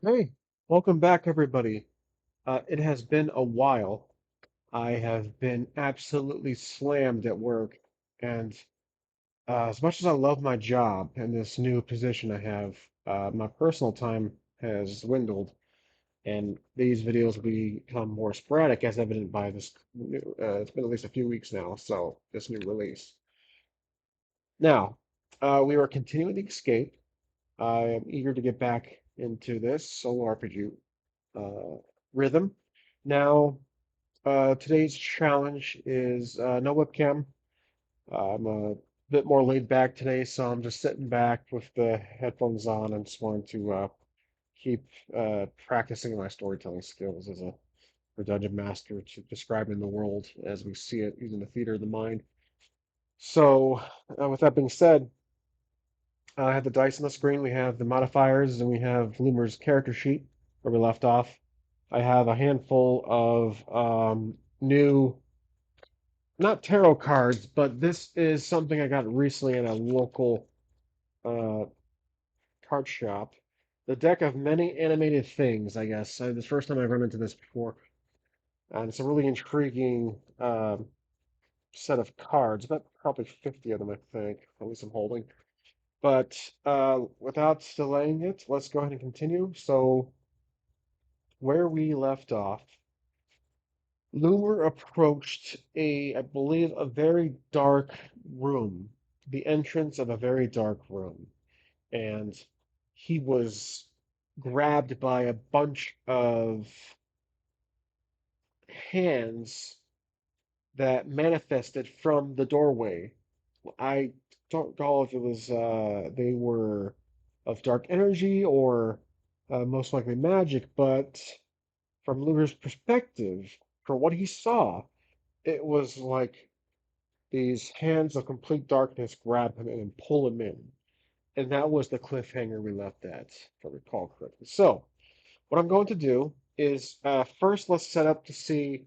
Hey, welcome back, everybody. It has been a while. I have been absolutely slammed at work, and as much as I love my job and this new position I have, my personal time has dwindled, and these videos will become more sporadic, as evident by this new, it's been at least a few weeks now, so this new release. Now, we are continuing the escape. I am eager to get back into this solo RPG uh, rhythm. Now, today's challenge is no webcam. I'm a bit more laid back today, so I'm just sitting back with the headphones on and just wanting to keep practicing my storytelling skills as a dungeon master to describing the world as we see it using the theater of the mind. So, with that being said, I have the dice on the screen, we have the modifiers, and we have Loomer's character sheet where we left off. I have a handful of new, not tarot cards, but this is something I got recently at a local uh, card shop. The deck of many animated things, I guess. This first time I've run into this before, and it's a really intriguing set of cards. About probably 50 of them, I think. At least I'm holding. But without delaying it, let's go ahead and continue. So, where we left off, Loomer approached I believe, a very dark room, the entrance of a very dark room, and he was grabbed by a bunch of hands that manifested from the doorway. I don't recall if it was they were of dark energy or most likely magic, but from Luger's perspective, for what he saw, it was like these hands of complete darkness grab him and pull him in. And that was the cliffhanger we left at, if I recall correctly. So, what I'm going to do is first let's set up to see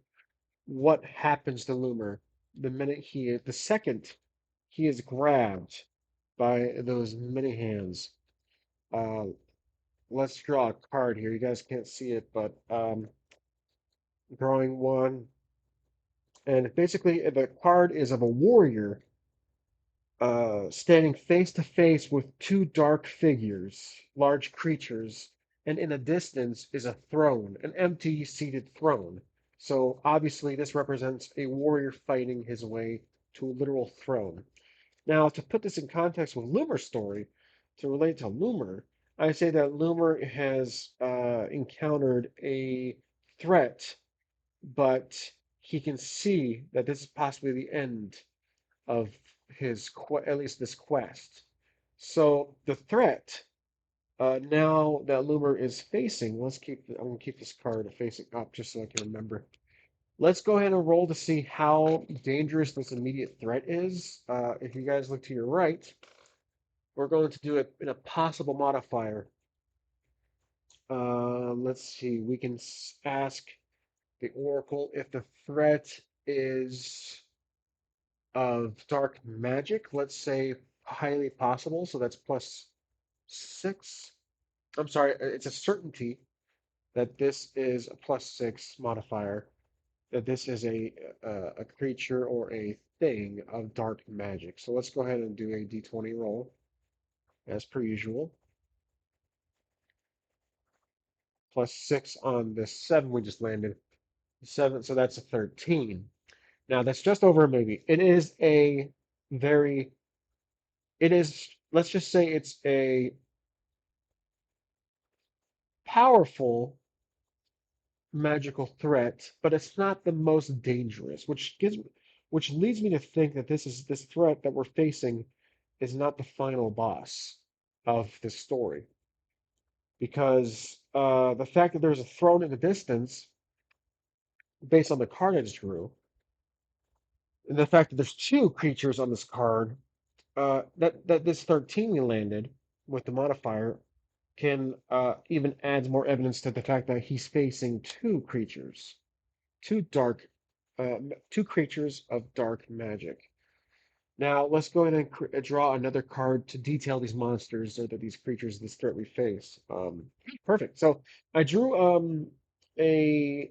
what happens to Loomer the second he is grabbed by those many hands. Uh, let's draw a card here. You guys can't see it, but drawing one. And basically, the card is of a warrior standing face to face with two dark figures, large creatures, and in the distance is a throne, an empty seated throne. So obviously, this represents a warrior fighting his way to a literal throne. Now, to put this in context with Loomer's story, to relate to Loomer, I say that Loomer has encountered a threat, but he can see that this is possibly the end of at least this quest. So the threat now that Loomer is facing, I'm gonna keep this card facing up just so I can remember. Let's go ahead and roll to see how dangerous this immediate threat is. If you guys look to your right, we're going to do it in a possible modifier. Let's see, we can ask the Oracle if the threat is of dark magic, let's say highly possible, so that's +6. I'm sorry, it's a certainty that this is a +6 modifier, that this is a creature or a thing of dark magic. So let's go ahead and do a d20 roll as per usual. +6 on the 7 we just landed. 7, so that's a 13. Now that's just over a maybe. Very, it is, let's just say it's a powerful magical threat, but it's not the most dangerous, which leads me to think that this threat that we're facing is not the final boss of this story. Because the fact that there's a throne in the distance, based on the card I just drew, and the fact that there's two creatures on this card, that this 13 we landed with the modifier can even adds more evidence to the fact that he's facing two creatures, two dark, two creatures of dark magic. Now let's go ahead and draw another card to detail these monsters or these creatures, this threat we face. Perfect. So I drew a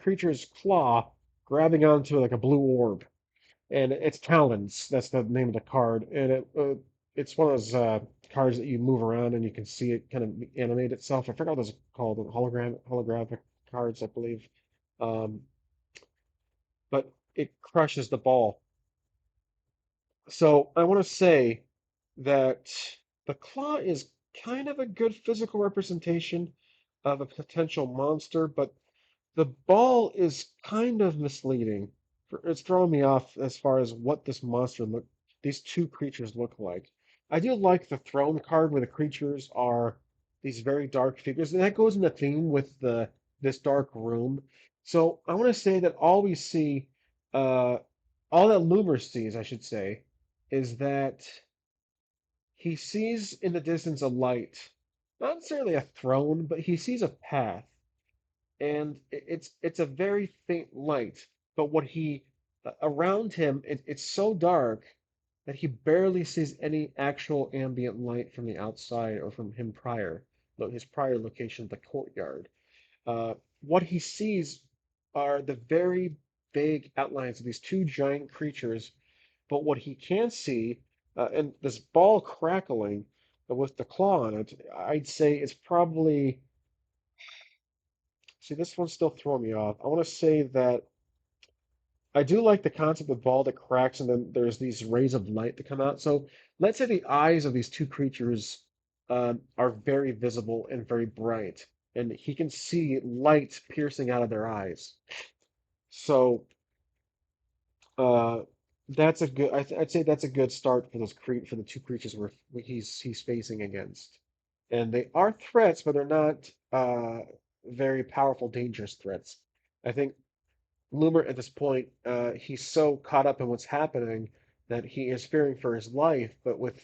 creature's claw grabbing onto like a blue orb, and it's talons. That's the name of the card, and it's one of those cards that you move around and you can see it kind of animate itself. I forgot what those are called, holographic cards, I believe. Um, but it crushes the ball. So I want to say that the claw is kind of a good physical representation of a potential monster, but the ball is kind of misleading. It's throwing me off as far as what these two creatures look like. I do like the throne card where the creatures are these very dark figures, and that goes in the theme with the this dark room. So I want to say that uh, all that Loomer sees, I should say, is that he sees in the distance a light, not necessarily a throne, but he sees a path, and it's a very faint light. But what he around him, it's so dark that he barely sees any actual ambient light from the outside or from his prior location, the courtyard. What he sees are the very vague outlines of these two giant creatures, but what he can see, and this ball crackling with the claw on it, I'd say it's probably. See, this one's still throwing me off. I want to say that I do like the concept of ball that cracks and then there's these rays of light that come out. So let's say the eyes of these two creatures are very visible and very bright, and he can see light piercing out of their eyes. So uh, that's a good. I'd say that's a good start for for the two creatures he's facing against, and they are threats, but they're not very powerful, dangerous threats. I think Loomer at this point, he's so caught up in what's happening that he is fearing for his life, but with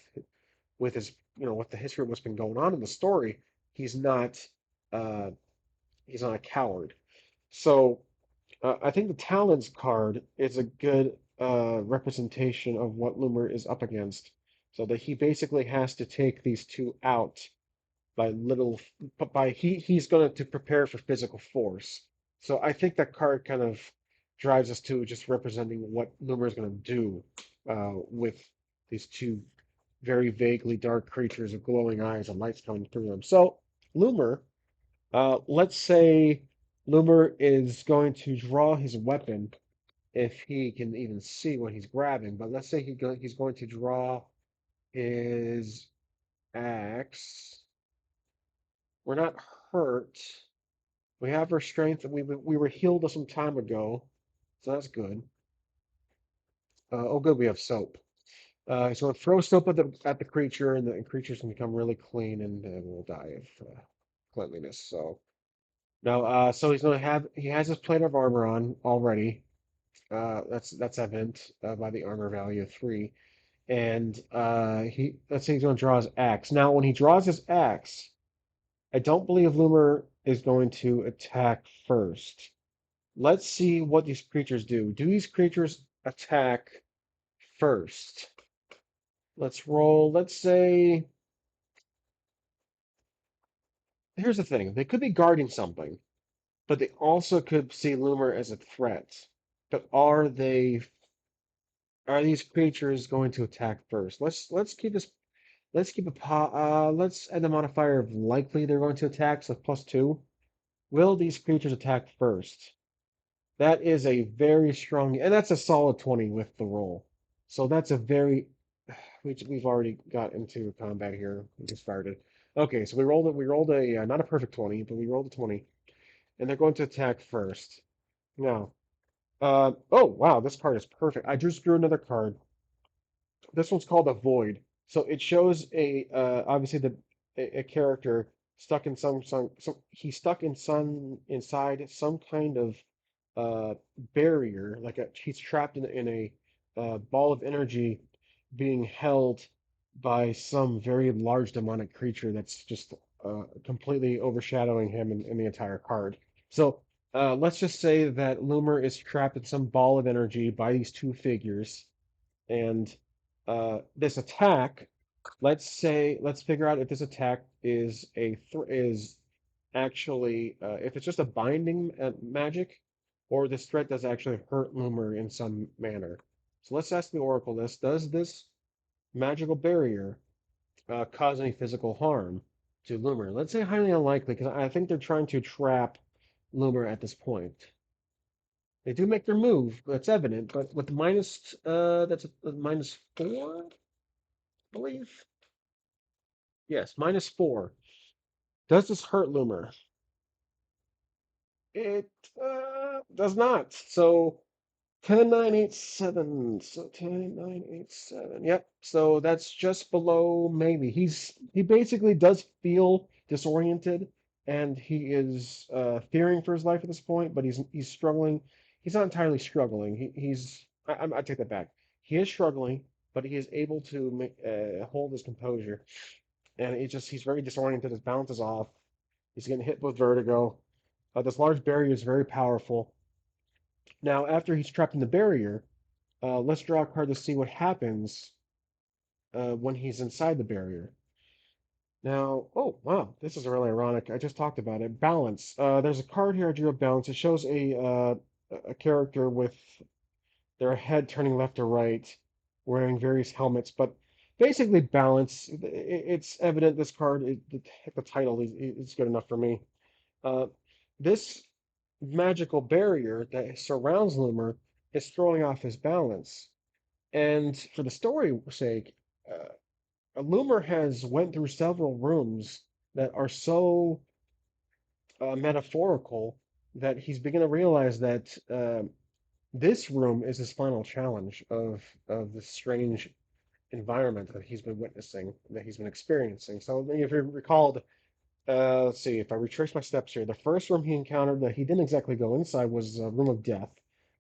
his with the history of what's been going on in the story, he's not uh, he's not a coward. So I think the Talons card is a good representation of what Loomer is up against. So that he basically has to take these two out by little, but by he's going to prepare for physical force. So I think that card kind of drives us to just representing what Loomer is going to do with these two very vaguely dark creatures with glowing eyes and lights coming through them. So Loomer, let's say Loomer is going to draw his weapon if he can even see what he's grabbing. But let's say he's going to draw his axe. We're not hurt. We have our strength. We were healed some time ago, so that's good. Oh, good, we have soap. So we'll throw soap at the creature, and the creature's can become really clean, and will die of cleanliness. So now, so he has his plate of armor on already. That's evident by the armor value of 3. And he let's say he's going to draw his axe. Now, when he draws his axe, I don't believe Loomer is going to attack first. Let's see what these creatures do. Do these creatures attack first? Let's roll. Let's say, here's the thing. They could be guarding something, but they also could see Loomer as a threat. But are these creatures going to attack first? Let's keep let's add the modifier of likely they're going to attack, so +2. Will these creatures attack first? That is a very strong, and that's a solid 20 with the roll. So that's a very, we've already got into combat here. We just started. Okay, so we rolled a, not a perfect 20, but we rolled a 20, and they're going to attack first. Now, oh, wow, this card is perfect. I just drew another card. This one's called a void. So it shows obviously a character stuck in he's stuck in inside some kind of barrier, he's trapped in a ball of energy being held by some very large demonic creature that's just completely overshadowing him and the entire card. So let's just say that Loomer is trapped in some ball of energy by these two figures, And this attack, let's figure out if this attack is is actually if it's just a binding magic, or this threat does actually hurt Loomer in some manner. So let's ask the Oracle this: does this magical barrier cause any physical harm to Loomer? Let's say highly unlikely, because I think they're trying to trap Loomer at this point. They do make their move, that's evident, but with that's a minus four, I believe. Yes, minus four. Does this hurt Loomer? It does not. So 10,987. So 10,987. Yep. So that's just below maybe. He basically does feel disoriented, and he is fearing for his life at this point, but he's struggling. He's not entirely struggling. I take that back. He is struggling, but he is able to hold his composure, and he's very disoriented. His balance is off. He's getting hit with vertigo. This large barrier is very powerful. Now, after he's trapped in the barrier, let's draw a card to see what happens when he's inside the barrier. Now, oh wow, this is really ironic. I just talked about it. Balance. There's a card here I drew of balance. It shows a character with their head turning left or right, wearing various helmets, but basically balance. It's evident this card, the title is good enough for me. Uh, this magical barrier that surrounds Loomer is throwing off his balance. And for the story's sake, Loomer has went through several rooms that are so metaphorical that he's beginning to realize that this room is his final challenge of this strange environment that he's been witnessing, that he's been experiencing. So if you recalled, let's see, if I retrace my steps here, the first room he encountered that he didn't exactly go inside was a room of death,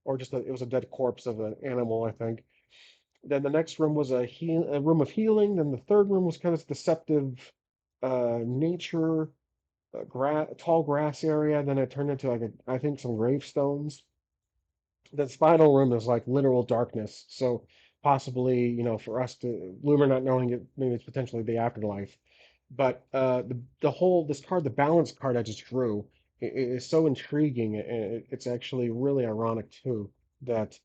or it was a dead corpse of an animal, I think. Then the next room was a room of healing. Then the third room was kind of deceptive nature, tall grass area. Then it turned into I think some gravestones. The final room is like literal darkness. So possibly, for us to Loomer not knowing it, maybe it's potentially the afterlife. But the whole this card, the balance card I just drew, is so intriguing. It's actually really ironic too that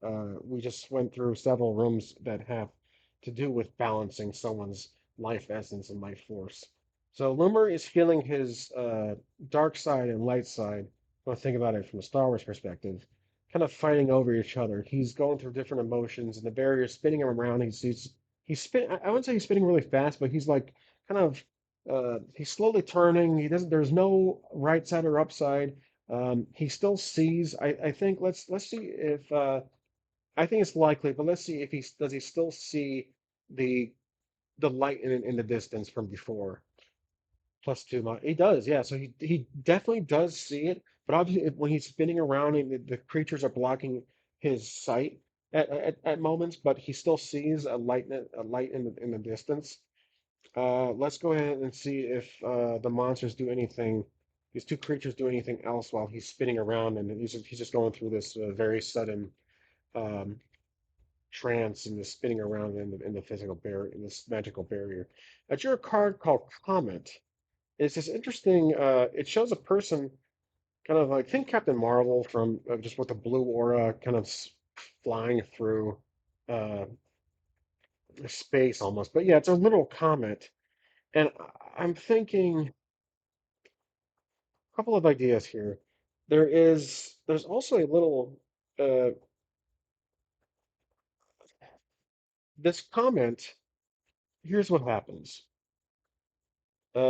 we just went through several rooms that have to do with balancing someone's life essence and life force. So Loomer is feeling his dark side and light side. When I think about it from a Star Wars perspective, kind of fighting over each other. He's going through different emotions, and the barrier is spinning him around. He's spin. I wouldn't say he's spinning really fast, but he's like kind of he's slowly turning. He doesn't. There's no right side or upside. He still sees. I think let's see if I think it's likely, but let's see if he still see the the light in the distance from before. Plus two miles. He does, yeah. So he definitely does see it, but obviously when he's spinning around and the creatures are blocking his sight at moments, but he still sees a light in the distance. Let's go ahead and see if the monsters do anything. These two creatures do anything else while he's spinning around, and he's just going through this very sudden um, trance and the spinning around in the physical barrier, in this magical barrier. I drew a card called Comet. It's this interesting. It shows a person kind of like think Captain Marvel from just with the blue aura, kind of flying through uh, space almost. But yeah, it's a little comet, and I'm thinking a couple of ideas here. There's also a little uh, this comment. Here's what happens.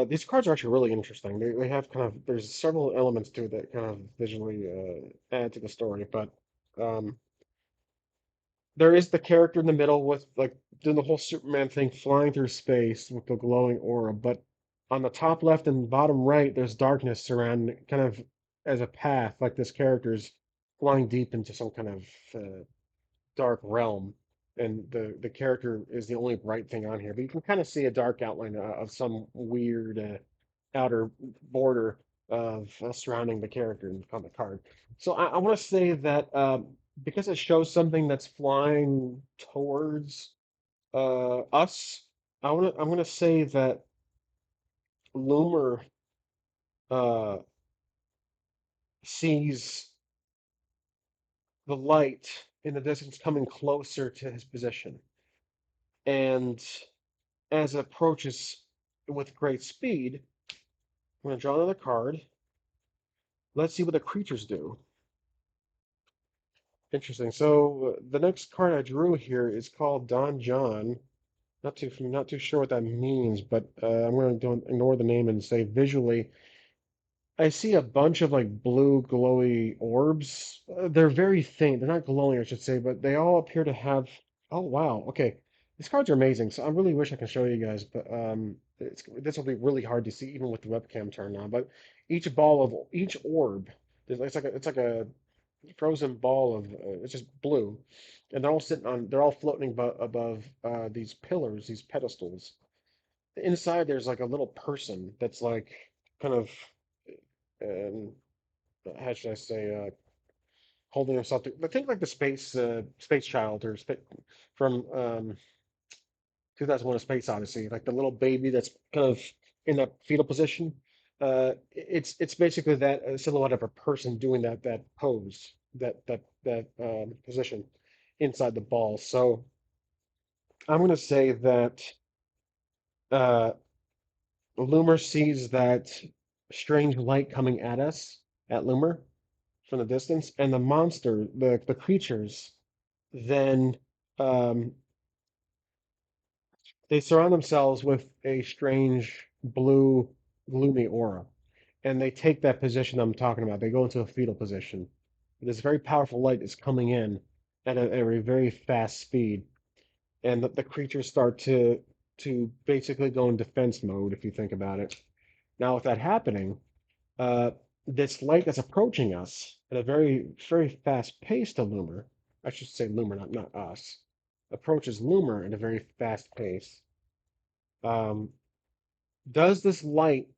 These cards are actually really interesting. They have kind of there's several elements to it that kind of visually add to the story, but um, there is the character in the middle with like doing the whole Superman thing, flying through space with the glowing aura. But on the top left and bottom right, there's darkness surrounding, kind of as a path, like this character's flying deep into some kind of dark realm, and the character is the only bright thing on here. But you can kind of see a dark outline of some weird outer border of surrounding the character on the card. So I want to say that. because it shows something that's flying towards us. I'm gonna say that Loomer uh sees the light in the distance coming closer to his position, and as it approaches with great speed, I'm gonna draw another card. Let's see what the creatures do. Interesting. So the next card I drew here is called Don John. Not too sure what that means, but I'm going to ignore the name and say visually, I see a bunch of like blue glowy orbs. They're very faint. They're not glowing, I should say, but they all appear to have. Oh wow. Okay, these cards are amazing. So I really wish I could show you guys, but this will be really hard to see even with the webcam turned on. But each orb, it's like a frozen ball of it's just blue, and they're all floating above these pillars, these pedestals. Inside there's like a little person that's like kind of um, how should I say holding himself to, I think like the space child or from 2001: A Space Odyssey, like the little baby that's kind of in that fetal position. It's basically that silhouette of a person doing that pose, that position inside the ball. So I'm going to say that uh, Loomer sees that strange light coming at us at Loomer from the distance, and the creatures, then um, they surround themselves with a strange blue, gloomy aura, and they take that position I'm talking about. They go into a fetal position. This very powerful light is coming in at a very fast speed, and the creatures start to basically go in defense mode, if you think about it. Now, with that happening, uh, this light that's approaching us at a very fast pace to Loomer, I should say Loomer, not us, approaches Loomer at a very fast pace. Um, does this light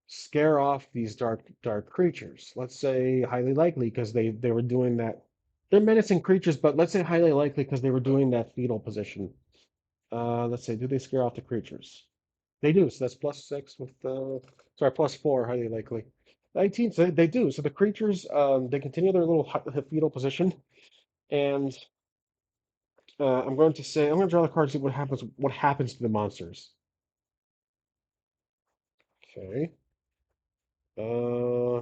scare off these dark creatures? Let's say highly likely because they were doing that. They're menacing creatures, but let's say highly likely because they were doing that fetal position. Let's say, do they scare off the creatures? They do. So that's +6 with sorry, +4, highly likely. 19, so they do. So the creatures, they continue their little fetal position, and I'm going to draw the card to see what happens to the monsters. Okay. Uh,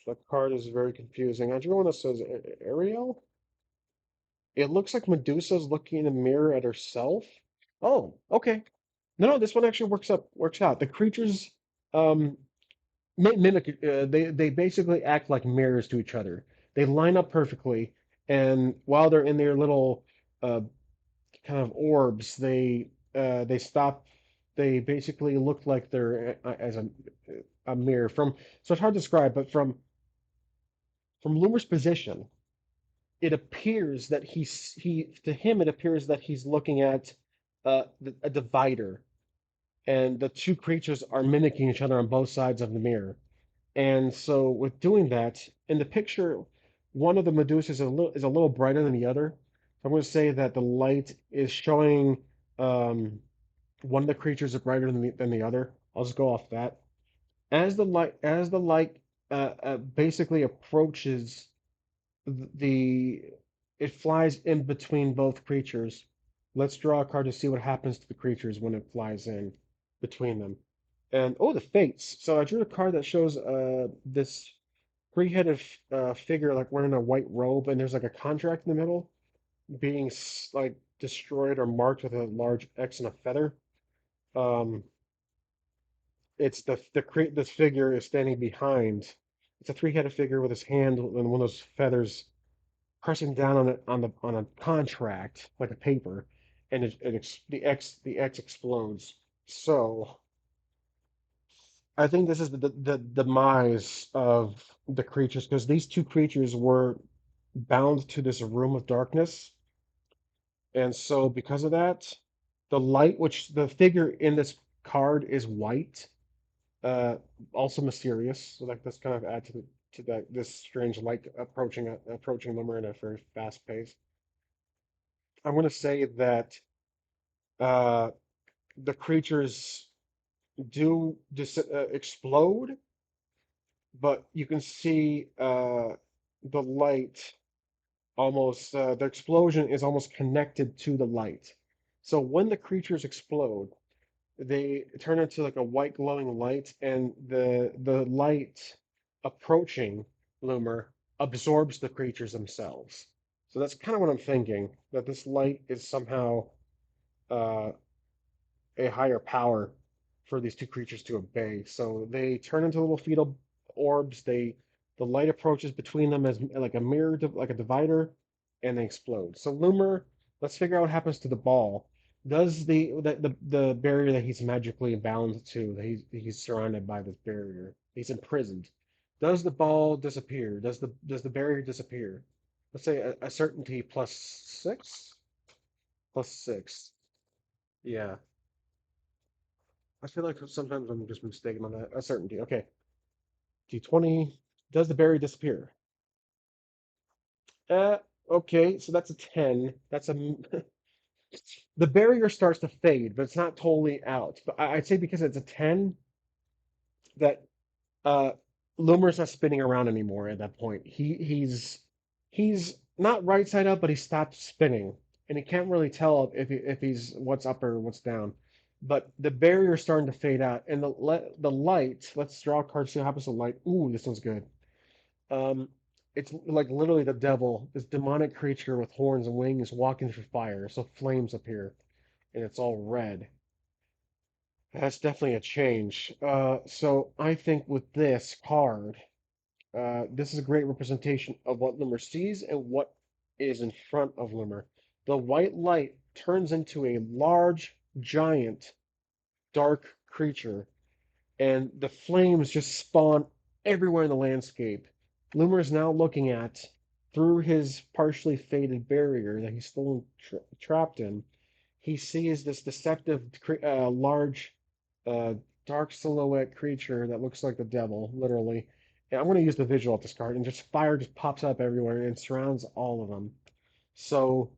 that card is very confusing. I drew one that says Ariel. It looks like Medusa's looking in a mirror at herself. Oh, okay. No, this one actually works out. The creatures, um, mimic they basically act like mirrors to each other. They line up perfectly, and while they're in their little uh, kind of orbs, they stop. They basically look like they're as a mirror from. So it's hard to describe, but from Loomer's position, it appears that he to him it appears that he's looking at a divider, and the two creatures are mimicking each other on both sides of the mirror. And so with doing that, in the picture, one of the Medusas is a little brighter than the other. I'm going to say that the light is showing one of the creatures is brighter than the other. I'll just go off that. As the light basically approaches the it flies in between both creatures. Let's draw a card to see what happens to the creatures when it flies in between them. And oh, the fates. So I drew a card that shows this three-headed figure like wearing a white robe, and there's like a contract in the middle being like destroyed or marked with a large X and a feather. Um, it's this figure is standing behind. It's a three-headed figure with his hand and one of those feathers pressing down on it on a contract like a paper, and the X explodes. So I think this is the demise of the creatures because these two creatures were bound to this room of darkness, and so because of that, the light, which the figure in this card is white, uh, also mysterious. So like that's kind of add to to this strange light approaching Limmer at a very fast pace. I'm going to say that uh, the creatures do explode, but you can see the light almost, the explosion is almost connected to the light. So when the creatures explode, they turn into like a white glowing light, and the light approaching Loomer absorbs the creatures themselves. So that's kind of what I'm thinking, that this light is somehow uh, a higher power for these two creatures to obey. So they turn into little fetal orbs. The light approaches between them as like a mirror, like a divider, and they explode. So Loomer, let's figure out what happens to the ball. Does the barrier that he's magically bound to, that he's surrounded by this barrier, he's imprisoned. Does the ball disappear? Does the barrier disappear? Let's say a certainty plus six? Plus six. Yeah. I feel like sometimes I'm just mistaken on that. A certainty. Okay. D20. Does the berry disappear? Uh, okay, so that's a 10. The barrier starts to fade, but it's not totally out. But I'd say because it's a 10, that uh Loomer's not spinning around anymore at that point. He's not right side up, but he stopped spinning, and he can't really tell if he's what's up or what's down. But the barrier's starting to fade out, and the light. Let's draw a card. See what happens to light. Ooh, this one's good. Um, it's like literally the devil, this demonic creature with horns and wings, walking through fire. So flames appear, and it's all red. That's definitely a change. So I think with this card. This is a great representation of what Limmer sees and what is in front of Limmer. The white light turns into a large, giant, dark creature, and the flames just spawn everywhere in the landscape. Limmer is now looking at, through his partially faded barrier that he's still trapped in, he sees this deceptive, large, uh, dark silhouette creature that looks like the devil, literally. And I'm going to use the visual at this card, and just fire just pops up everywhere and surrounds all of them. So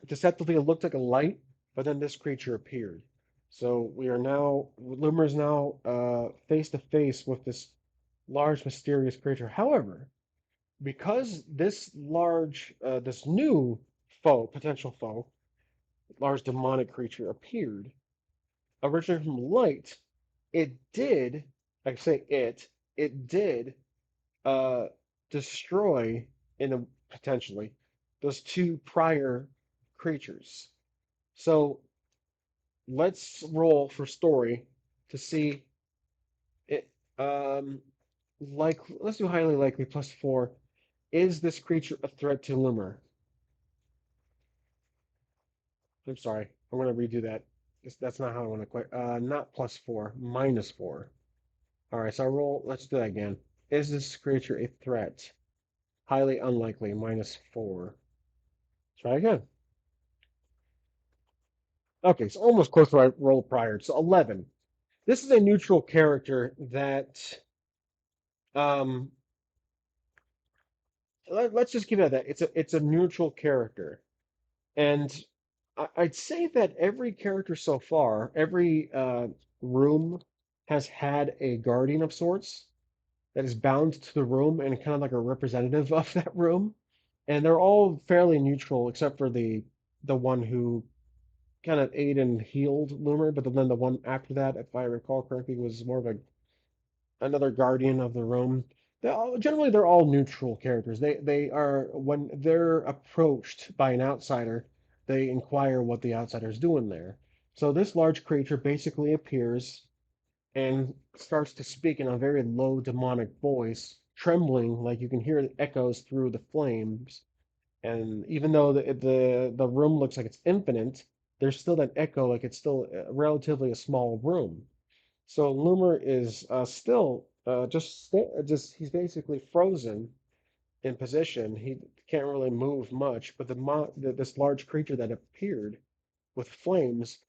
deceptively, it looked like a light, but then this creature appeared. So we are now, Loomer is now face to face with this large, mysterious creature. However, because this new foe, potential foe, large demonic creature appeared, originally from light, it did, I say it did uh, destroy in a, potentially those two prior creatures. So let's roll for story to see it. Like let's do highly likely plus four. Is this creature a threat to Loomer? I'm sorry. I'm gonna redo that. That's not how I want to quit. Not plus four, minus four. All right, so I roll. Let's do that again. Is this creature a threat? Highly unlikely, minus four. Try again. Okay, so almost close to what I rolled prior. So 11. This is a neutral character that, um, let's just give it that. It's a neutral character. And I'd say that every character so far, every room has had a guardian of sorts that is bound to the room and kind of like a representative of that room. And they're all fairly neutral except for the one who kind of aided and healed Loomer, but then the one after that, if I recall correctly, was more of a another guardian of the room. Generally they're all neutral characters. They are when they're approached by an outsider, they inquire what the outsider is doing there. So this large creature basically appears and starts to speak in a very low demonic voice, trembling like you can hear the echoes through the flames. And even though the room looks like it's infinite, there's still that echo, like it's still relatively a small room. So Loomer is still just he's basically frozen in position. He can't really move much. But this large creature that appeared with flames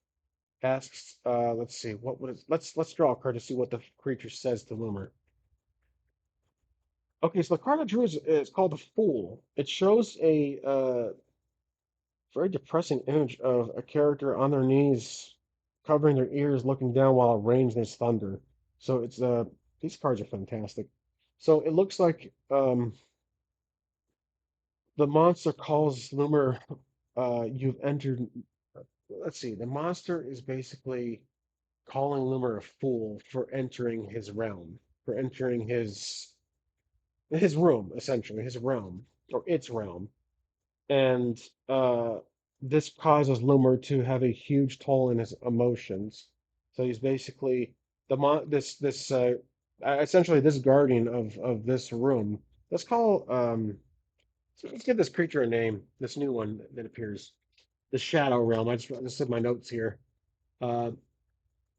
asks, let's see, what would it, let's draw a card to see what the creature says to Loomer. Okay, so the card I drew is called the Fool. It shows a very depressing image of a character on their knees, covering their ears, looking down while it rains and there's thunder. So it's these cards are fantastic. So it looks like the monster calls Loomer. You've entered. Let's see. The monster is basically calling Loomer a fool for entering his realm, for entering his room, essentially his realm or its realm. And uh, this causes Loomer to have a huge toll in his emotions. So he's basically essentially this guardian of this room. Let's call let's give this creature a name. This new one that appears, the Shadow Realm. I just said my notes here. Uh,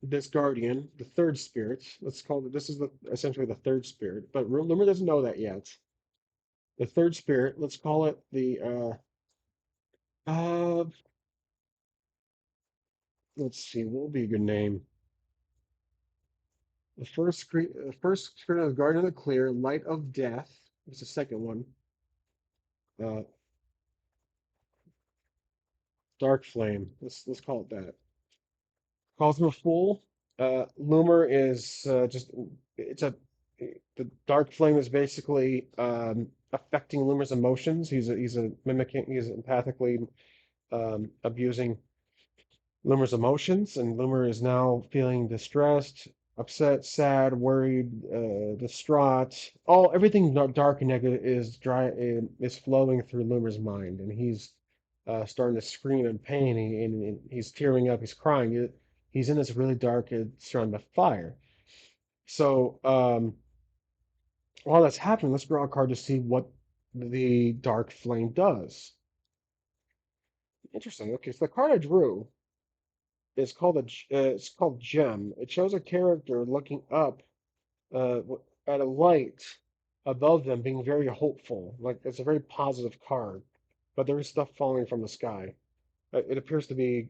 this guardian, the third spirit. Let's call it. This is essentially the third spirit, but Loomer doesn't know that yet. The third spirit. Let's call it the uh let's see, what would be a good name? The first screen of Guardian of the Clear, Light of Death. What's the second one? Uh, Dark Flame. Let's call it that. Calls him a fool. Loomer is just it's a the Dark Flame is basically affecting Loomer's emotions. He's a mimicking. He's empathically abusing Loomer's emotions, and Loomer is now feeling distressed, upset, sad, worried, distraught. Everything dark and negative is flowing through Loomer's mind, and he's starting to scream in pain, and he's tearing up, he's crying. He's in this really dark, surrounded by fire. So while that's happening, let's draw a card to see what the dark flame does. Interesting. Okay, so the card I drew it's called Gem. It shows a character looking up at a light above them, being very hopeful. Like it's a very positive card, but there is stuff falling from the sky. It appears to be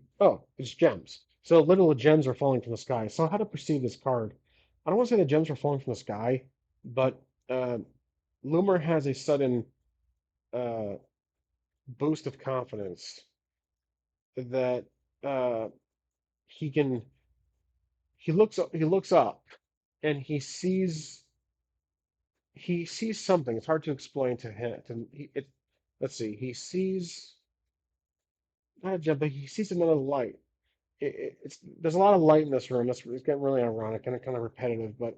it's gems. So literal gems are falling from the sky. So how to perceive this card? I don't want to say the gems are falling from the sky, but Loomer has a sudden uh, boost of confidence that uh, he can he looks up and he sees something. It's hard to explain to him. Let's see. He sees not a gem, but he sees another light. There's a lot of light in this room. It's getting really ironic and kind of repetitive. But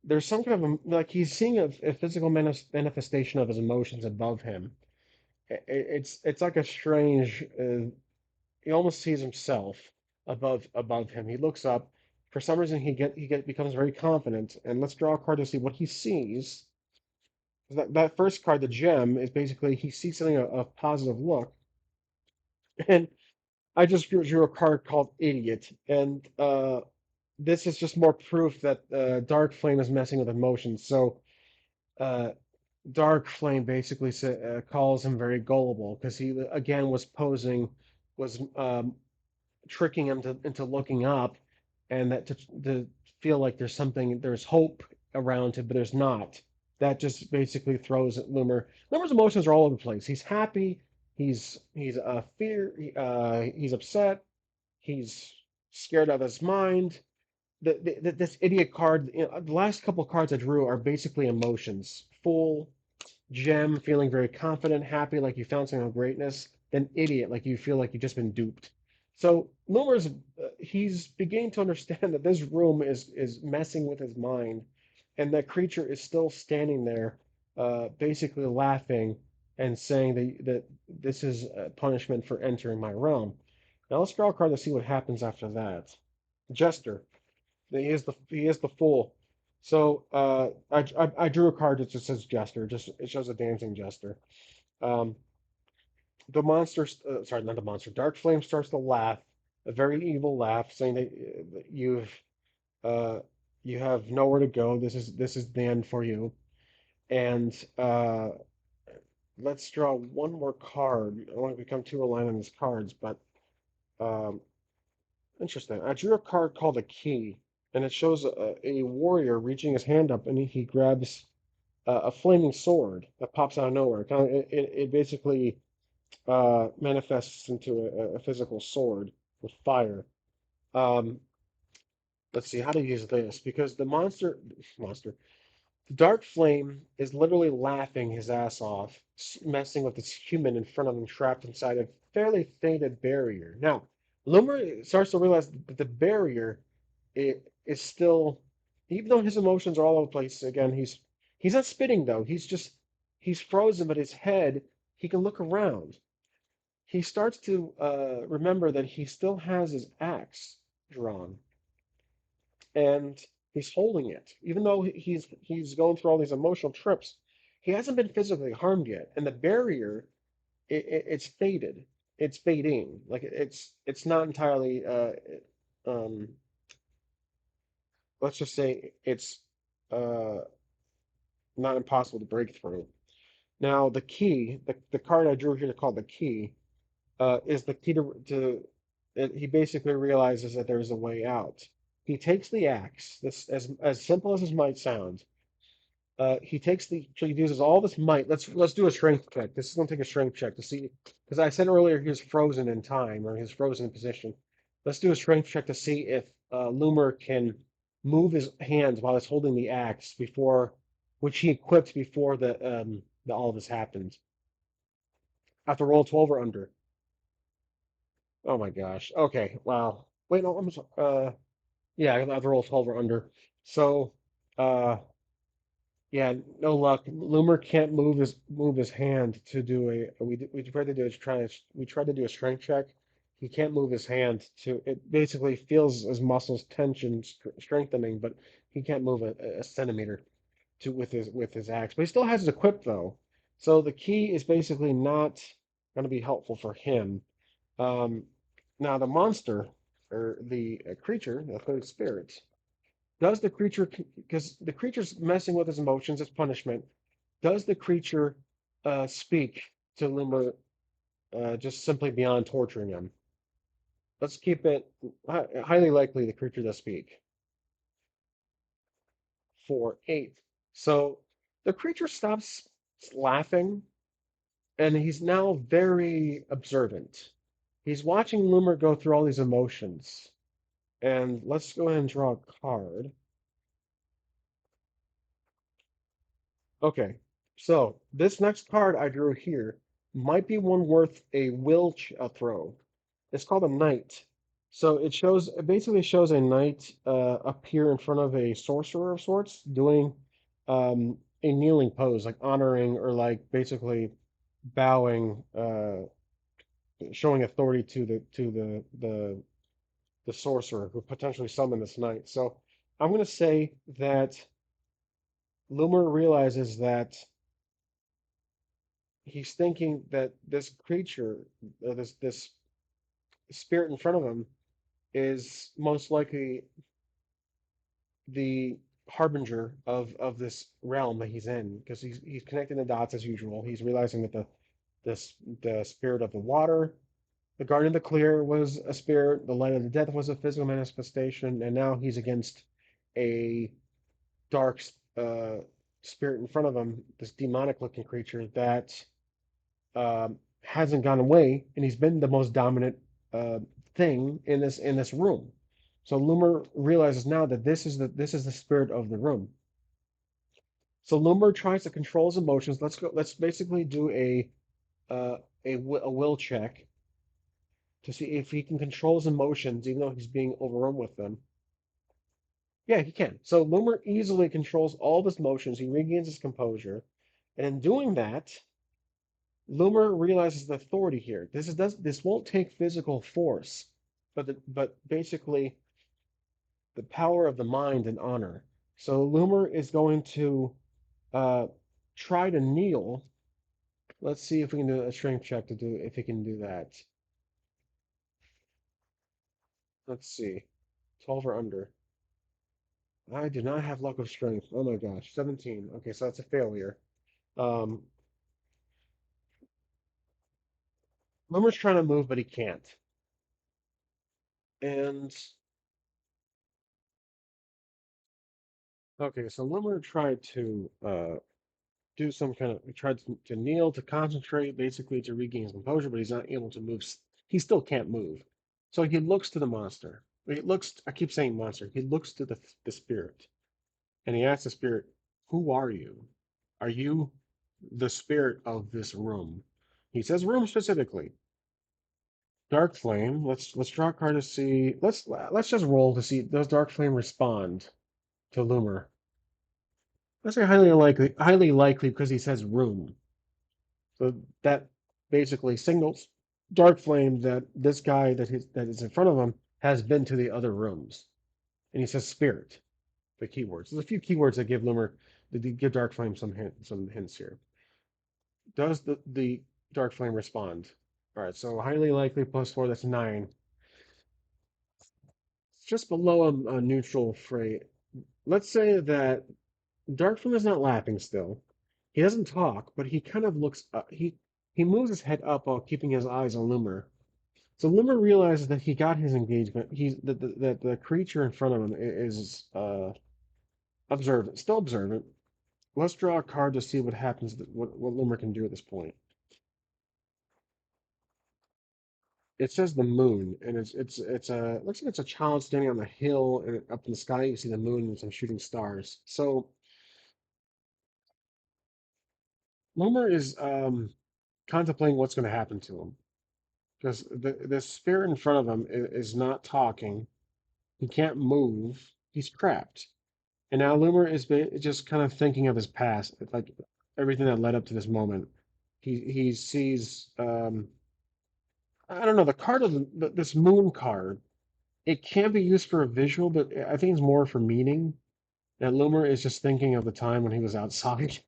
there's some kind of like he's seeing a physical manifestation of his emotions above him. It's like a strange. He almost sees himself above him. He looks up. For some reason, he becomes very confident. And let's draw a card to see what he sees. That first card, the gem, is basically he sees something a positive look, and I just drew a card called Idiot, and this is just more proof that Dark Flame is messing with emotions. So uh, Dark Flame basically calls him very gullible because he again was tricking him into looking up, and that to feel like there's hope around him, but there's not. That just basically throws at Loomer. Loomer's emotions are all over the place. He's happy. He's upset. He's scared out of his mind. This idiot card. The last couple cards I drew are basically emotions. Fool, Gem, feeling very confident, happy, like you found something of greatness, then idiot, like you feel like you've just been duped. So Loomer's he's beginning to understand that this room is messing with his mind, and that creature is still standing there, basically laughing and saying that this is a punishment for entering my realm. Now let's draw a card to see what happens after that. Jester. He is the fool. So I drew a card that just says Jester. Just it shows a dancing Jester. Um, the monster, sorry, not the monster. Dark Flame starts to laugh, a very evil laugh, saying that uh, you have nowhere to go. This is the end for you. And let's draw one more card. I don't want to become too reliant on these cards, but um, interesting. I drew a card called a key, and it shows a warrior reaching his hand up, and he grabs. a flaming sword that pops out of nowhere. It basically manifests into a physical sword with fire. Um, let's see how to use this because the monster, the dark flame is literally laughing his ass off, messing with this human in front of him trapped inside a fairly faded barrier. Now, Loomer starts to realize that the barrier is still, even though his emotions are all over the place. Again, he's not spitting though. He's frozen, but his head he can look around. He starts to remember that he still has his axe drawn and he's holding it. Even though he's going through all these emotional trips, he hasn't been physically harmed yet. And the barrier, it's faded. It's fading. Like it's not entirely. Um, let's just say it's uh, not impossible to break through. Now the key, the card I drew here called the key, is the key to it, he basically realizes that there's a way out. He takes the axe. This as simple as this might sound. He takes the so he uses all this might. Let's do a strength check. This is gonna take a strength check to see because I said earlier he was frozen in time or he's frozen in position. Let's do a strength check to see if Loomer can move his hands while he's holding the axe before which he equipped before the all of this happened. Have to roll 12 or under. Oh my gosh. Okay. Wow. Wait, no, I'm sorry. Yeah, I have to roll 12 or under. So uh yeah, no luck. Loomer can't move his hand to do we tried to do is try we tried to do a strength check. He can't move his hand to it basically feels his muscles tension strengthening, but he can't move a centimeter to with his axe. But he still has it equipped though. So the key is basically not going to be helpful for him. Um, now the monster or the creature, the third spirit, does the creature, because the creature's messing with his emotions as punishment, does the creature speak to Luma just simply beyond torturing him? Let's keep it highly likely the creature does speak. 4, 8. So the creature stops laughing and he's now very observant. He's watching Loomer go through all these emotions. And let's go ahead and draw a card. Okay, so this next card I drew here might be one worth a throw. It's called a knight. So it basically shows a knight appear in front of a sorcerer of sorts, doing a kneeling pose, like honoring or like basically bowing, showing authority to the sorcerer who potentially summoned this knight. So I'm going to say that Loomer realizes that he's thinking that this creature, this spirit in front of him, is most likely the harbinger of this realm that he's in, because he's connecting the dots as usual. He's realizing that this the spirit of the water, the Garden of the Clear was a spirit, the Light of the Death was a physical manifestation, and now he's against a dark spirit in front of him, this demonic looking creature that hasn't gone away, and he's been the most dominant uh, thing in this room. So Loomer realizes now that this is the spirit of the room. So Loomer tries to control his emotions. Let's go. Let's basically do uh, a will check to see if he can control his emotions, even though he's being overrun with them. Yeah, he can. So Loomer easily controls all of his emotions. He regains his composure, and in doing that, Loomer realizes the authority here. This won't take physical force, but basically the power of the mind and honor. So Loomer is going to uh, try to kneel. Let's see if we can do a strength check to do if he can do that. Let's see, 12 or under. I do not have luck of strength. Oh my gosh, 17. Okay, so that's a failure. Um, Loomer's trying to move, but he can't. And okay, so Loomer tried to do some kind of, he tried to kneel, to concentrate, basically to regain his composure, but he's not able to move. He still can't move. So he looks to the monster. He looks, I keep saying monster. He looks to the spirit and he asks the spirit, "Who are you? Are you the spirit of this room?" He says room specifically. Dark flame. Let's draw a card to see. Let's just roll to see does dark flame respond to Loomer. Let's say highly likely because he says room. So that basically signals dark flame that this guy that is in front of him has been to the other rooms. And he says spirit, the keywords. There's a few keywords that give Loomer that give dark flame some hints here. Does the dark flame respond? All right, so highly likely +4, that's 9. Just below a neutral phrase. Let's say that dark flame is not laughing still. He doesn't talk, but he kind of looks up. He moves his head up while keeping his eyes on Loomer. So Loomer realizes that he got his engagement. He's that the creature in front of him is observant, still observant. Let's draw a card to see what happens. What Loomer can do at this point. It says the moon, and it's a looks like it's a child standing on a hill, and up in the sky you see the moon and some shooting stars. So Loomer is contemplating what's going to happen to him because the spirit in front of him is not talking. He can't move. He's trapped. And now Loomer is just kind of thinking of his past, like everything that led up to this moment. He sees I don't know, the card of this moon card. It can be used for a visual, but I think it's more for meaning. That Loomer is just thinking of the time when he was outside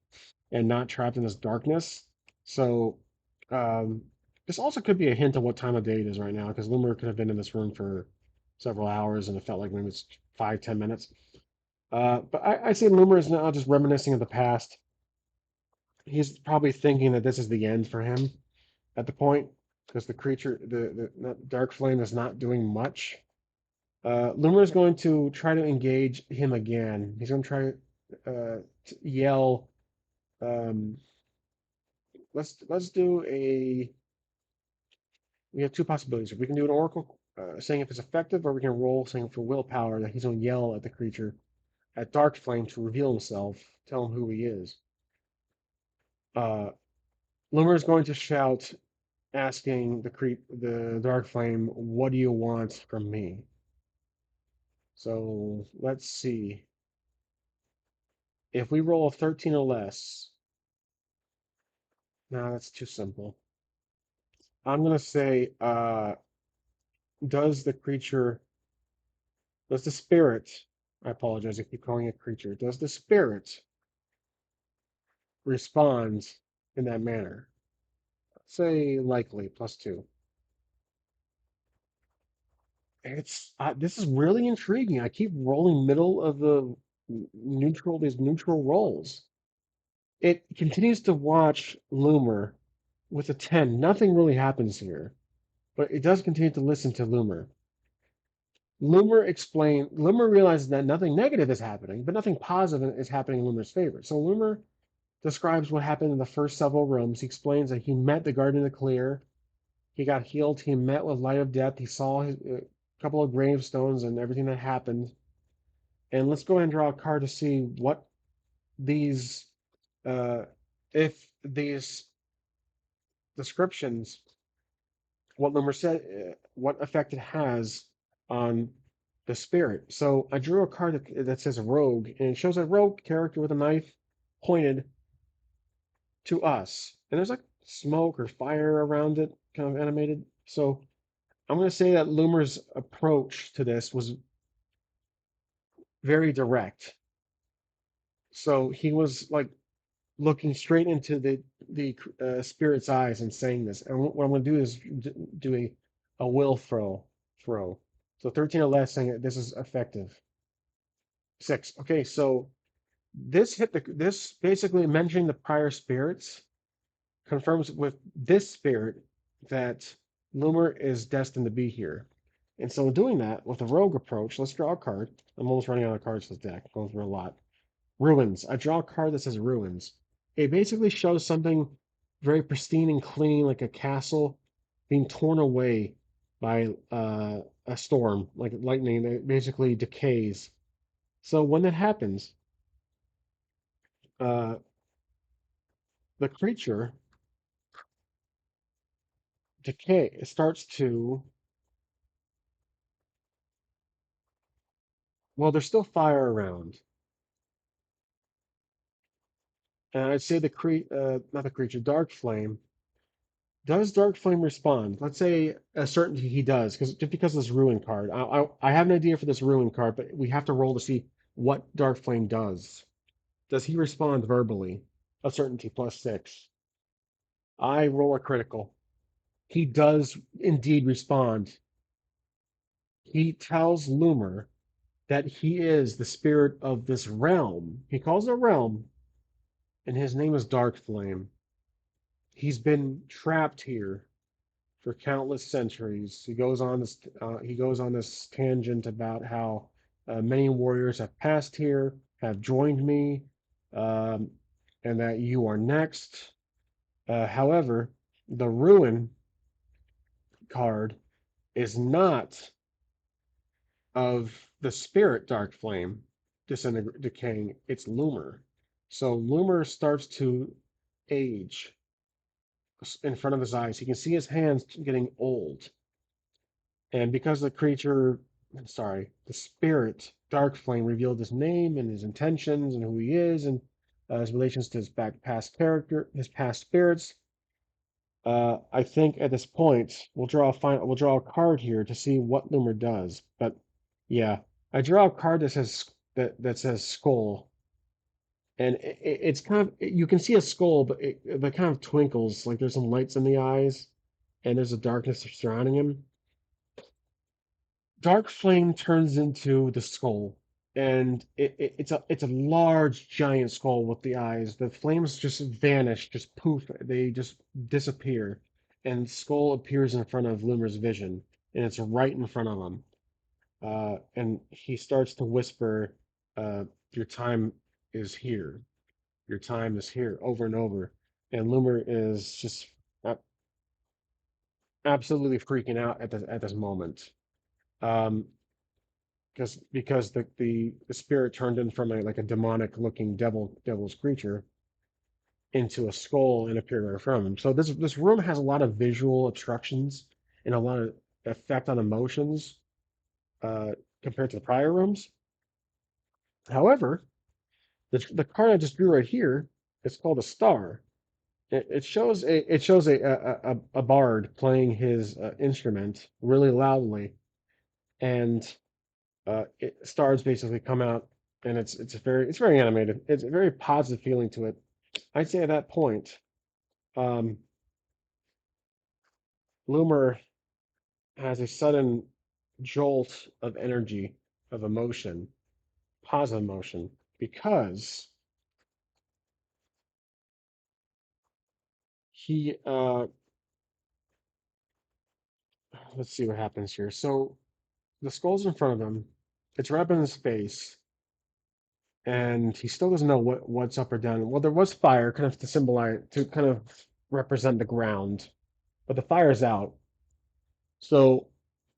and not trapped in this darkness. So um, this also could be a hint of what time of day it is right now, because Loomer could have been in this room for several hours, and it felt like maybe it's 5, 10 minutes. But I see Loomer is now just reminiscing of the past. He's probably thinking that this is the end for him at the point, because the creature, the dark flame, is not doing much. Loomer is going to try to engage him again. He's going to try to yell. Um, let's do a. We have two possibilities. We can do an oracle saying if it's effective, or we can roll saying for willpower that he's going to yell at the creature at dark flame to reveal himself, tell him who he is. Uh, Loomer is going to shout, asking the dark flame, "What do you want from me?" So let's see. If we roll a 13 or less, no, that's too simple. I'm gonna say, does the creature, does the spirit, I apologize, I keep calling it creature, does the spirit respond in that manner? Say likely, +2. It's this is really intriguing. I keep rolling middle of the these neutral rolls. It continues to watch Loomer with a 10. Nothing really happens here, but it does continue to listen to Loomer. Loomer realizes that nothing negative is happening, but nothing positive is happening in Loomer's favor. So Loomer describes what happened in the first several rooms. He explains that he met the guardian of the clear. He got healed. He met with light of death. He saw a couple of gravestones and everything that happened. And let's go ahead and draw a card to see what these, if these descriptions, what Loomer said, what effect it has on the spirit. So I drew a card that says rogue, and it shows a rogue character with a knife pointed to us. And there's like smoke or fire around it, kind of animated. So I'm going to say that Loomer's approach to this was very direct. So he was like looking straight into the spirit's eyes and saying this. And what I'm going to do is do a will throw. So 13 or less, saying that this is effective. 6. Okay, so this basically mentioning the prior spirits confirms with this spirit that Loomer is destined to be here. And so doing that with a rogue approach, let's draw a card. I'm almost running out of cards for this deck. Going through a lot. Ruins. I draw a card that says ruins. It basically shows something very pristine and clean, like a castle, being torn away by a storm, like lightning that basically decays. So when that happens, uh, the creature decay it starts to well, there's still fire around, and I'd say not the creature, Dark Flame. Does Dark Flame respond? Let's say a certainty he does, because just because of this ruin card, I have an idea for this ruin card, but we have to roll to see what Dark Flame does. Does he respond verbally? A certainty +6. I roll a critical. He does indeed respond. He tells Loomer that he is the spirit of this realm. He calls it a realm, and his name is Dark Flame. He's been trapped here for countless centuries. He goes on this tangent about how many warriors have passed here, have joined me, um, and that you are next. However, the ruin card is not of the spirit Dark Flame decaying. It's Loomer. So Loomer starts to age in front of his eyes. He can see his hands getting old. And because the creature, sorry, the spirit, Dark Flame, revealed his name and his intentions and who he is and his relations to his past character, his past spirits, I think at this point we'll draw a card here to see what Loomer does. But yeah, I draw a card that says skull, and it's kind of you can see a skull, but it kind of twinkles like there's some lights in the eyes, and there's a darkness surrounding him. Dark Flame turns into the skull, and it's a large giant skull with the eyes. The flames just vanish, just poof, they just disappear, and skull appears in front of Loomer's vision, and it's right in front of him. And he starts to whisper, "Your time is here. Your time is here," over and over. And Loomer is just absolutely freaking out at this moment. Um, because the spirit turned in from a like a demonic looking devil's creature into a skull and appeared right in front of him. So this room has a lot of visual obstructions and a lot of effect on emotions uh, compared to the prior rooms. However, the card I just drew right here is called a star. It shows a bard playing his instrument really loudly, and stars basically come out, and it's very animated. It's a very positive feeling to it. I'd say at that point, um, Loomer has a sudden jolt of energy, of emotion, positive emotion, because he let's see what happens here. So the skull's in front of him. It's right up in his face, and he still doesn't know what's up or down. Well, there was fire, kind of to symbolize, to kind of represent the ground, but the fire's out. So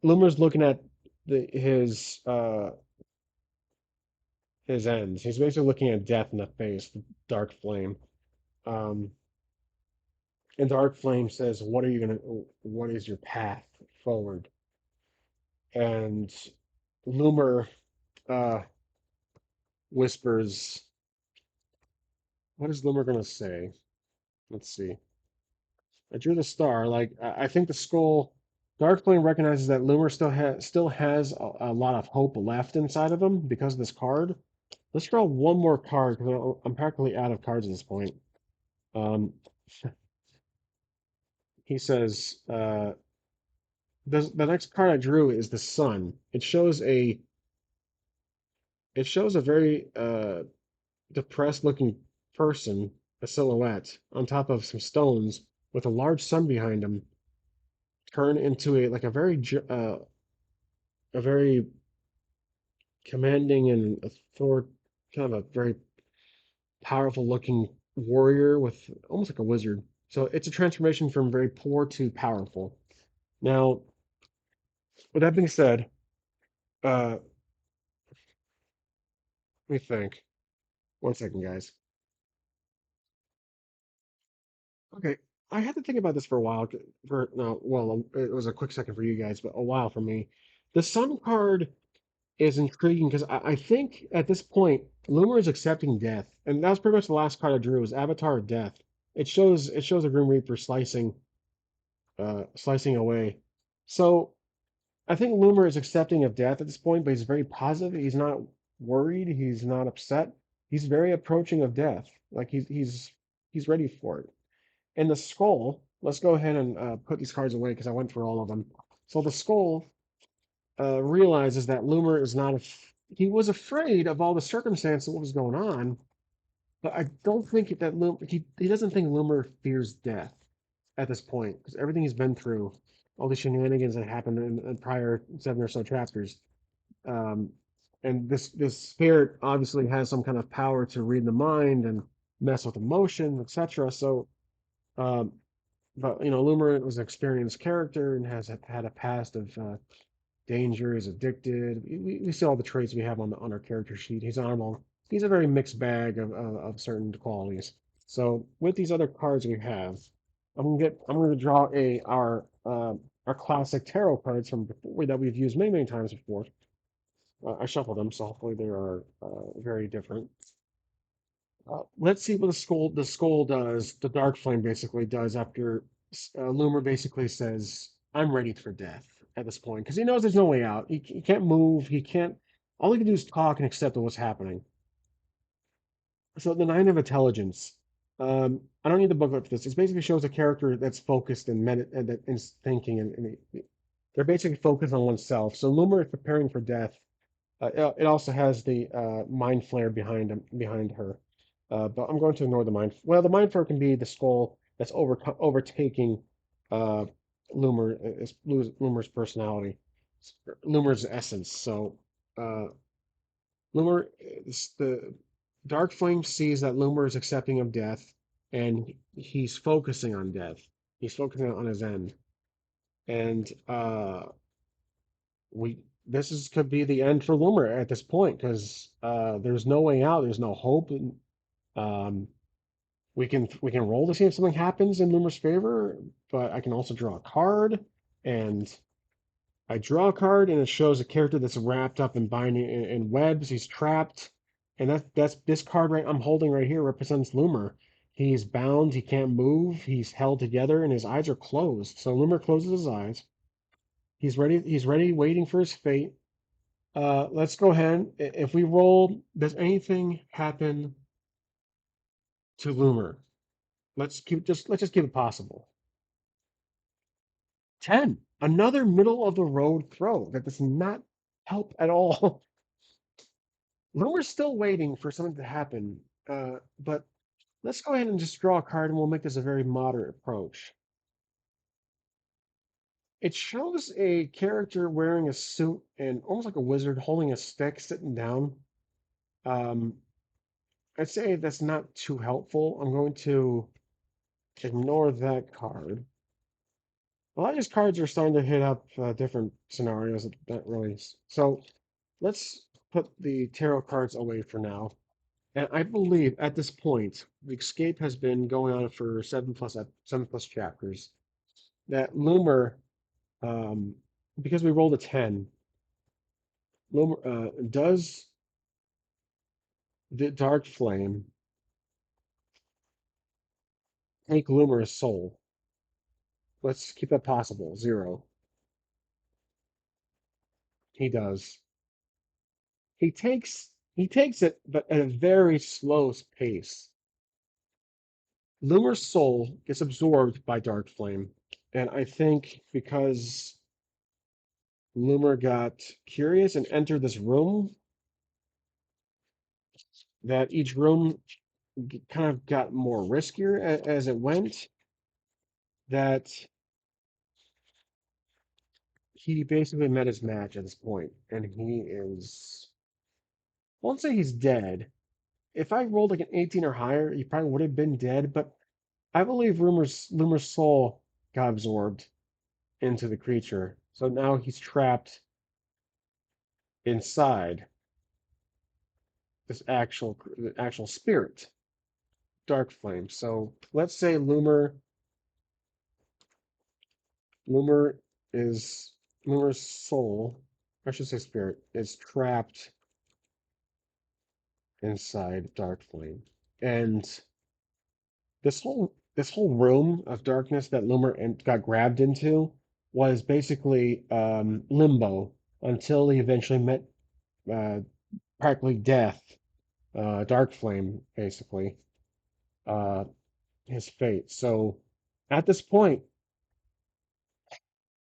Loomer's looking at his ends. He's basically looking at death in the face, the dark flame. Um, and Dark Flame says, what is your path forward? And Loomer uh, whispers, what is Loomer gonna say? Let's see. I drew the star. Like I think the skull. Dark Flame recognizes that Loomer still has a lot of hope left inside of him because of this card. Let's draw one more card because I'm practically out of cards at this point. Um, he says, the next card I drew is the sun. It shows a very depressed looking person, a silhouette, on top of some stones with a large sun behind him, turn into a very commanding and author kind of a very powerful looking warrior with almost like a wizard. So it's a transformation from very poor to powerful. Now, with that being said, let me think. One second, guys. Okay, I had to think about this for a while. For no, well, it was a quick second for you guys, but a while for me. The Sun card is intriguing because I think at this point, Loomer is accepting death, and that was pretty much the last card I drew was Avatar of Death. It shows a Grim Reaper slicing away. So I think Loomer is accepting of death at this point, but he's very positive. He's not worried. He's not upset. He's very approaching of death. Like he's ready for it. And the skull, let's go ahead and put these cards away because I went through all of them. So the skull realizes that Loomer is not. He was afraid of all the circumstances of what was going on, but I don't think that he doesn't think Loomer fears death at this point because everything he's been through, all the shenanigans that happened in prior seven or so chapters, um, and this spirit obviously has some kind of power to read the mind and mess with emotion, etc. So. Um, but Loomer was an experienced character and has had a past of danger. Is addicted. We see all the traits we have on our character sheet. He's honorable. He's a very mixed bag of certain qualities. So with these other cards we have, I'm gonna draw our classic tarot cards from before that we've used many times before. I shuffled them, so hopefully they are very different. Let's see what the skull does. The dark flame basically does after Loomer basically says, "I'm ready for death" at this point because he knows there's no way out. He can't move. He can't. All he can do is talk and accept what's happening. So the nine of intelligence. I don't need the booklet for this. It basically shows a character that's focused and that is thinking they're basically focused on oneself. So Loomer is preparing for death. It also has the mind flare behind her. But I'm going to ignore the mind. Well, the mind flare can be the skull that's overtaking uh, Loomer's personality, Loomer's essence. So uh, Loomer, the Dark Flame sees that Loomer is accepting of death, and he's focusing on death. He's focusing on his end, and we this is could be the end for Loomer at this point because there's no way out. There's no hope. And, um, we can roll to see if something happens in Loomer's favor, but I can also draw a card, and I draw a card, and it shows a character that's wrapped up in binding in webs. He's trapped, and that's this card I'm holding right here represents Loomer. He's bound. He can't move. He's held together, and his eyes are closed. So Loomer closes his eyes. He's ready. He's ready, waiting for his fate. Let's go ahead. If we roll, does anything happen to Loomer? Let's just keep it possible. 10. Another middle of the road throw that does not help at all. Loomer's still waiting for something to happen. But let's go ahead and just draw a card and we'll make this a very moderate approach. It shows a character wearing a suit and almost like a wizard holding a stick sitting down. Um, I'd say that's not too helpful. I'm going to ignore that card. A lot of these cards are starting to hit up different scenarios that really. So let's put the tarot cards away for now. And I believe at this point, the escape has been going on for 7+ chapters. That Loomer, um, because we rolled a 10, Loomer does the Dark Flame take Loomer's soul. Let's keep that possible. 0. He does. He takes it, but at a very slow pace. Loomer's soul gets absorbed by Dark Flame, and I think because Loomer got curious and entered this room, that each room kind of got more riskier as it went. That he basically met his match at this point, and he is. I won't say he's dead. if I rolled like an 18 or higher, he probably would have been dead. But I believe Loomer's soul got absorbed into the creature, so now he's trapped inside this actual spirit, Dark Flame. So let's say Loomer is Loomer's soul, I should say spirit, is trapped inside Dark Flame, and this whole room of darkness that got grabbed into was basically limbo until he eventually met uh, practically death, Dark Flame, basically, uh, his fate. So at this point,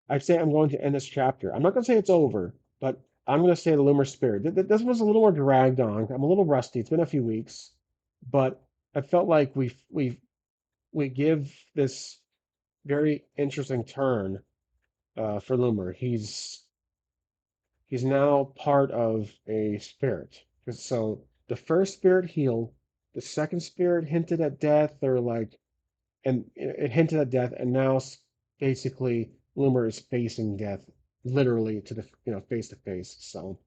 I'd say I'm going to end this chapter. I'm not going to say it's over, but I'm going to say the Loomer Spirit. This was a little more dragged on. I'm a little rusty. It's been a few weeks, but I felt like we give this very interesting turn for Loomer. He's now part of a spirit. So the first spirit healed, the second spirit hinted at death, or like, and it hinted at death, and now basically Loomer is facing death, literally to the face to face. So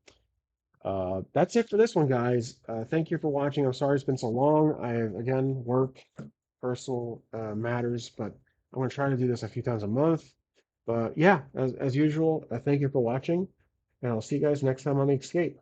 that's it for this one, guys. Thank you for watching. I'm sorry it's been so long. I again work, personal matters, but I'm gonna try to do this a few times a month. But yeah, as usual, thank you for watching, and I'll see you guys next time on the Escape.